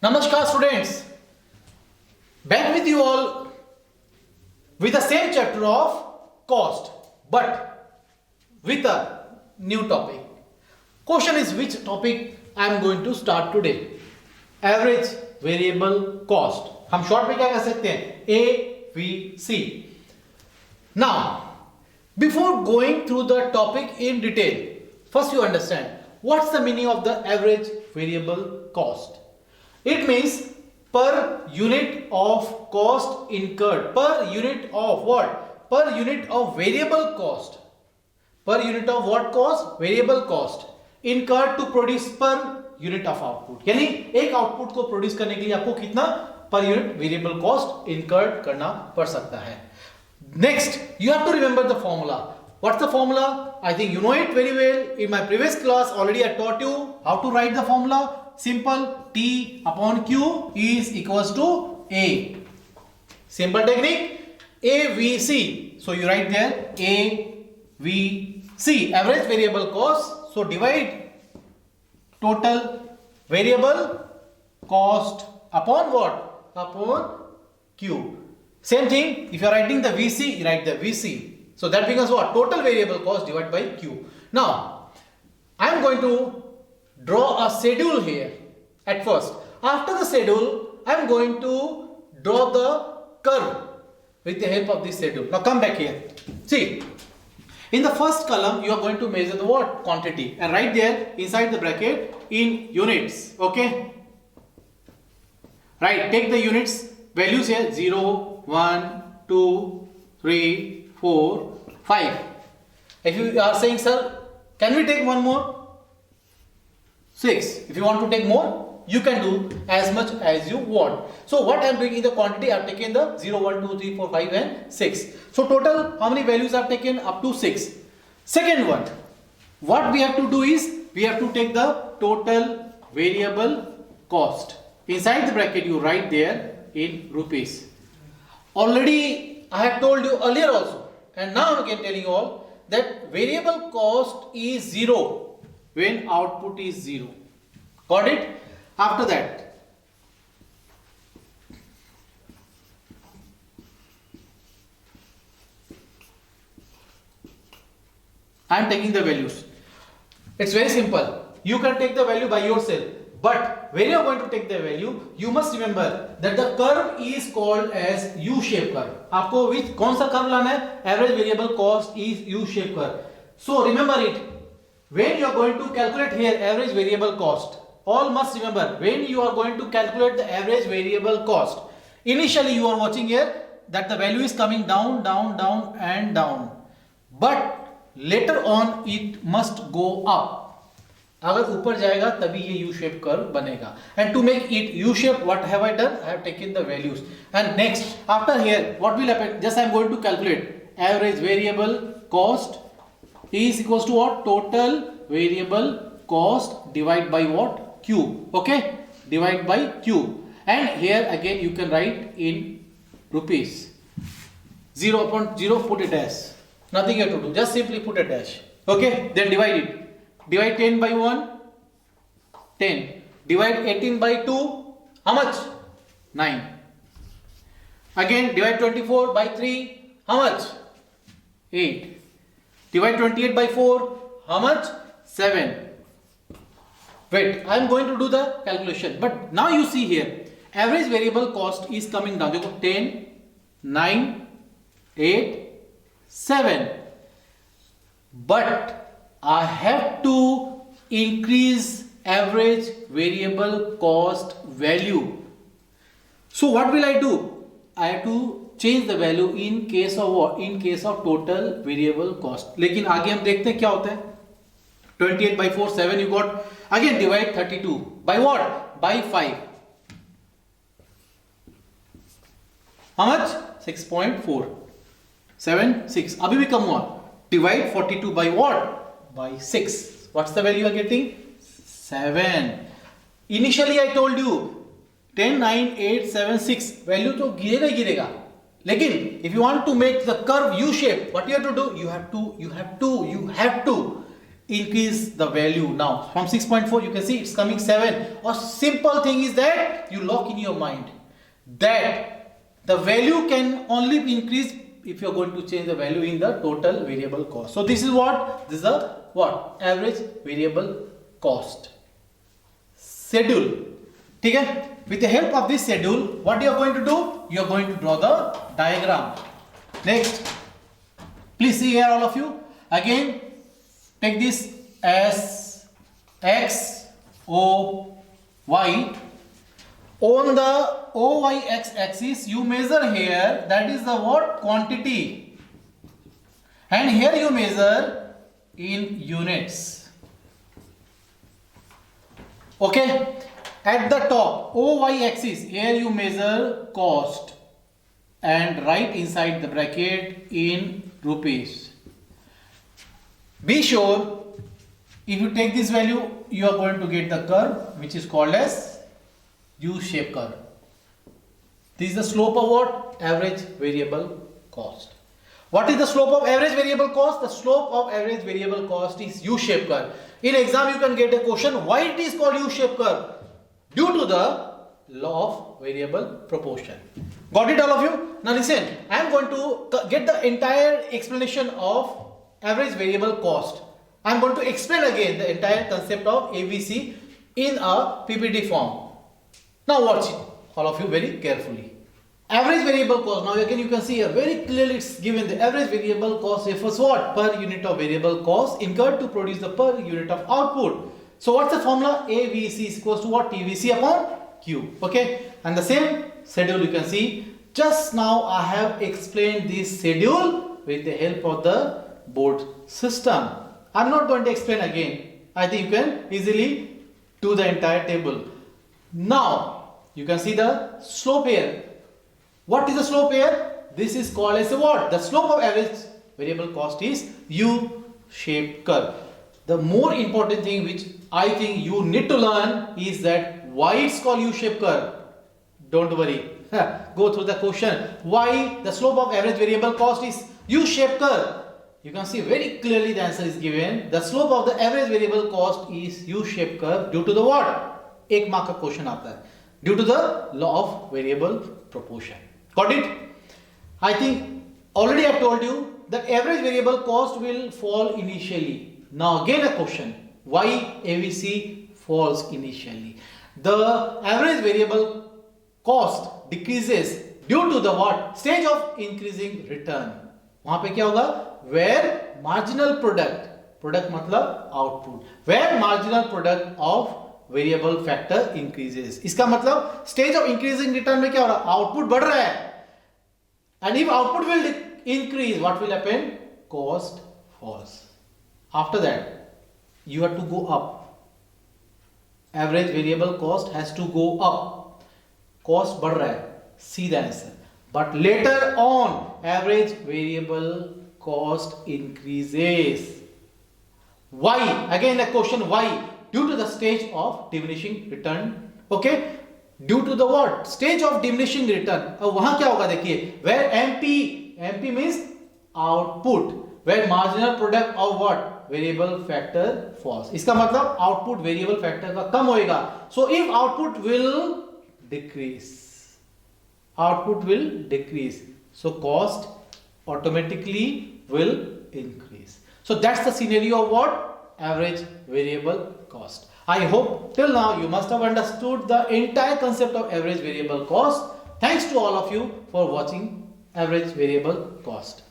Namaskar students, back with you all with the same chapter of cost but with a new topic. Question is which topic I am going to start today? Average variable cost. हम short में क्या कह सकते हैं? AVC. Now, before going through the topic in detail, first you understand what's the meaning of the average variable cost. It means per unit of cost incurred, per unit of what? Per unit of variable cost. Per unit of what cost? Variable cost incurred to produce per unit of output. यानी एक output को produce करने के लिए आपको कितना per unit variable cost incurred करना पड़ सकता है. Next, you have to remember the formula. What's the formula? I think you know it very well. In my previous class, already I taught you how to write the formula. Simple. T upon Q is equals to A. Simple technique. AVC. So you write there AVC. Average variable cost. So divide total variable cost upon what? Upon Q. Same thing, if you are writing the VC, you write the VC. So that becomes what? Total variable cost divided by Q. Now, I am going to draw a schedule here at first. After the schedule, I am going to draw the curve with the help of this schedule. Now come back here. See, in the first column, you are going to measure the what? Quantity. And right there, inside the bracket, in units. Okay? Right, take the units. Values here 0, 1, 2, 3, 4, 5. If you are saying, sir, can we take one more? 6. If you want to take more, you can do as much as you want. So what I am doing in the quantity, I have taken the 0, 1, 2, 3, 4, 5 and 6. So total, how many values I have taken? Up to 6. Second one, what we have to do is, we have to take the total variable cost. Inside the bracket, you write there in rupees. Already I have told you earlier also, and now I am again telling you all that variable cost is 0 when output is 0. Got it? After that, I am taking the values. It's very simple. You can take the value by yourself. But when you are going to take the value, you must remember that the curve is called as U-shape curve. आपको which कौन सा curve लाना है? Average variable cost is U-shape curve. So remember it. When you are going to calculate here average variable cost, all must remember when you are going to calculate the average variable cost. Initially you are watching here that the value is coming down, down, down, and down. But later on it must go up. अगर ऊपर जाएगा तभी ये U shape curve बनेगा. And to make it U shape, what have I done? I have taken the values. And next, after here, what will happen? Just I am going to calculate average variable cost is equals to what? Total variable cost divided by what? Q. Okay? Divide by Q. And here again you can write in rupees. 0 upon 0, put a dash. Nothing you have to do. Just simply put a dash. Okay? Then divide it. Divide 10 by 1, 10. Divide 18 by 2, how much? 9. Again, divide 24 by 3, how much? 8. Divide 28 by 4, how much? 7. Wait, I am going to do the calculation. But now you see here, average variable cost is coming down. 10, 9, 8, 7. But I have to increase average variable cost value. So what will I do? I have to change the value in case of what? In case of total variable cost. लेकिन आगे हम देखते हैं क्या होता है. 28 by 4, 7 you got. Again divide 32. By what? By 5. How much? 6.4. 7, 6. अभी भी कम हुआ. Divide 42 by what? By 6. What's the value you are getting? 7. Initially I told you 10, 9, 8, 7, 6. Value तो गिरेगा ही गिरेगा. लेकिन if you want to make the curve U shape, what you have to do? You have to increase the value. Now from 6.4 you can see it's coming 7. A simple thing is that you lock in your mind that the value can only be increased if you are going to change the value in the total variable cost. So this is what? This is a what? Average variable cost schedule. ठीक है? With the help of this schedule, what you are going to do? You are going to draw the diagram. Next, please see here all of you. Again, take this as X, O, Y. On the OY X axis, you measure here, that is the what? Quantity. And here you measure in units. Okay. At the top, OY axis, here you measure cost and write inside the bracket in rupees. Be sure, if you take this value, you are going to get the curve which is called as U-shaped curve. This is the slope of what? Average variable cost. What is the slope of average variable cost? The slope of average variable cost is U-shaped curve. In exam, you can get a question, why it is called U-shaped curve? Due to the law of variable proportion. Got it all of you? Now listen, I am going to get the entire explanation of average variable cost. I am going to explain again the entire concept of ABC in a PPT form. Now watch it, all of you, very carefully. Average variable cost. Now again you can see here very clearly it's given the average variable cost refers what? Per unit of variable cost incurred to produce the per unit of output. So what's the formula? AVC is equals to what? TVC upon Q. Okay. And the same schedule you can see. Just now I have explained this schedule with the help of the board system. I'm not going to explain again. I think you can easily do the entire table. Now you can see the slope here. What is the slope here? This is called as a what? The slope of average variable cost is U-shaped curve. The more important thing which I think you need to learn is that why it's called U-shaped curve. Don't worry. Go through the question. Why the slope of average variable cost is U-shaped curve? You can see very clearly the answer is given. The slope of the average variable cost is U-shaped curve due to the what? एक mark का question आता है. Due to the law of variable proportion. Got it? I think already I told you that average variable cost will fall initially. Now again a question, why AVC falls initially? The average variable cost decreases due to the what? Stage of increasing return. वहाँ पे क्या होगा? Where marginal product मतलब output, where marginal product of variable factor increases. इसका मतलब stage of increasing return में क्या हो रहा है? Output बढ़ रहा है. And if output will increase, what will happen? Cost falls. After that, you have to go up. Average variable cost has to go up. Cost बढ़ रहा है. See the answer. But later on, average variable cost increases. Why? Again a question, why? Due to the stage of diminishing return. Okay? Due to the what? Stage of diminishing return. अब वहाँ क्या होगा देखिए. Where MP means output. Where marginal product of what? Variable factor falls. इसका मतलब output variable factor का कम होएगा. So if output will decrease, so cost automatically will increase. So that's the scenario of what? Average variable cost. I hope till now you must have understood the entire concept of average variable cost. Thanks to all of you for watching average variable cost.